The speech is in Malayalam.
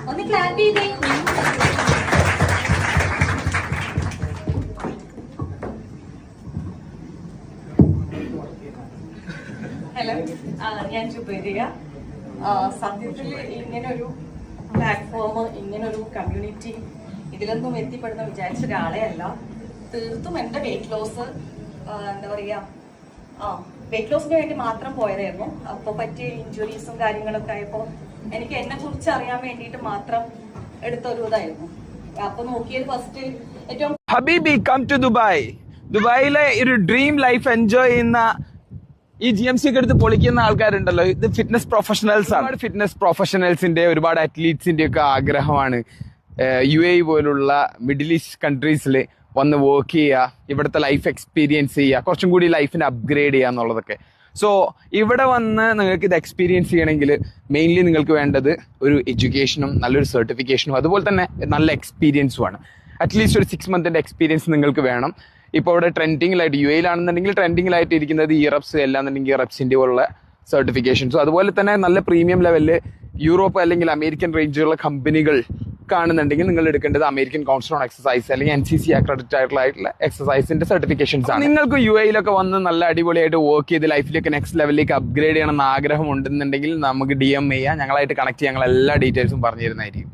ഒന്ന് ക്ലാപ്പ് ചെയ്തേ. ഹലോ, ഞാൻ ജുബൈരിയ. സത്യത്തിൽ ഇങ്ങനൊരു പ്ലാറ്റ്ഫോം, ഇങ്ങനൊരു കമ്മ്യൂണിറ്റി ഇതിലൊന്നും എത്തിപ്പെടുന്ന വിചാരിച്ച ഒരാളെ അല്ല. തീർത്തും എൻ്റെ വെയിറ്റ് ലോസ് എന്താ പറയുക, വെയിറ്റ് ലോസിന് വേണ്ടി മാത്രം പോയതായിരുന്നു. അപ്പോൾ പറ്റിയ ഇഞ്ചുറീസും കാര്യങ്ങളൊക്കെ ആയപ്പോൾ എനിക്ക് എന്നെ കുറിച്ച് അറിയാൻ വേണ്ടിയിട്ട് മാത്രം എടുത്തൊരു ഇതായിരുന്നു. അപ്പൊ നോക്കിയത് ഫസ്റ്റ് ഏറ്റവും ഹബീബി കം ടു ദുബായ്. ദുബായിലെ ഒരു ഡ്രീം ലൈഫ് എൻജോയ് ചെയ്യുന്ന ഈ GMC ഒക്കെ എടുത്ത് പൊളിക്കുന്ന ആൾക്കാരുണ്ടല്ലോ, ഇത് ഫിറ്റ്നസ് പ്രൊഫഷണൽസ് ആണ്. ഫിറ്റ്നസ് പ്രൊഫഷണൽസിന്റെ ഒരുപാട് അത്ലീറ്റ്സിന്റെ ഒക്കെ ആഗ്രഹമാണ് UAE പോലുള്ള മിഡിൽ ഈസ്റ്റ് കൺട്രീസിൽ വന്ന് വർക്ക് ചെയ്യുക, ഇവിടുത്തെ ലൈഫ് എക്സ്പീരിയൻസ് ചെയ്യുക, കുറച്ചും കൂടി ലൈഫിനെ അപ്ഗ്രേഡ് ചെയ്യുക എന്നുള്ളതൊക്കെ. സോ ഇവിടെ വന്ന് നിങ്ങൾക്ക് ഇത് എക്സ്പീരിയൻസ് ചെയ്യണമെങ്കിൽ മെയിൻലി നിങ്ങൾക്ക് വേണ്ടത് ഒരു എഡ്യൂക്കേഷനും നല്ലൊരു സർട്ടിഫിക്കേഷനും അതുപോലെ തന്നെ നല്ല എക്സ്പീരിയൻസുമാണ്. അറ്റ്ലീസ്റ്റ് ഒരു 6 മന്തിന്റെ എക്സ്പീരിയൻസ് നിങ്ങൾക്ക് വേണം. ഇപ്പോൾ ഇവിടെ ട്രെൻഡിങ്ങിലായിട്ട് UAE-ലാണെന്നുണ്ടെങ്കിൽ ട്രെൻഡിങ്ങിലായിട്ട് ഇരിക്കുന്നത് ഇറപ്സ്, അല്ലാന്നുണ്ടെങ്കിൽ ഇറപ്സിന്റെ പോലുള്ള സർട്ടിഫിക്കേഷൻസും അതുപോലെ തന്നെ നല്ല പ്രീമിയം ലെവലിൽ യൂറോപ്പ് അല്ലെങ്കിൽ അമേരിക്കൻ റേഞ്ചുള്ള കമ്പനികൾ കാണുന്നുണ്ടെങ്കിൽ നിങ്ങൾ എടുക്കേണ്ടത് അമേരിക്കൻ കൗൺസിൽ ഓൺ എക്സസൈസ് അല്ലെങ്കിൽ NCC അക്രഡിറ്റഡ് ആയിട്ടുള്ള എക്സസൈസിന്റെ സർട്ടിഫിക്കേഷൻസ് ആണ്. നിങ്ങൾക്ക് UAE-ലൊക്കെ വന്ന് നല്ല അടിപൊളിയായിട്ട് വർക്ക് ചെയ്ത് ലൈഫിലേക്ക് നെക്സ്റ്റ് ലെവലിലേക്ക് അപ്ഗ്രേഡ് ചെയ്യണമെന്ന് ആഗ്രഹം ഉണ്ടെന്നുണ്ടെങ്കിൽ നമുക്ക് DM ചെയ്യാം, ഞങ്ങളായിട്ട് കണക്ട് ചെയ്യാൻ ഞങ്ങൾ എല്ലാ ഡീറ്റെയിൽസും പറഞ്ഞു തരുന്നതായിരിക്കും.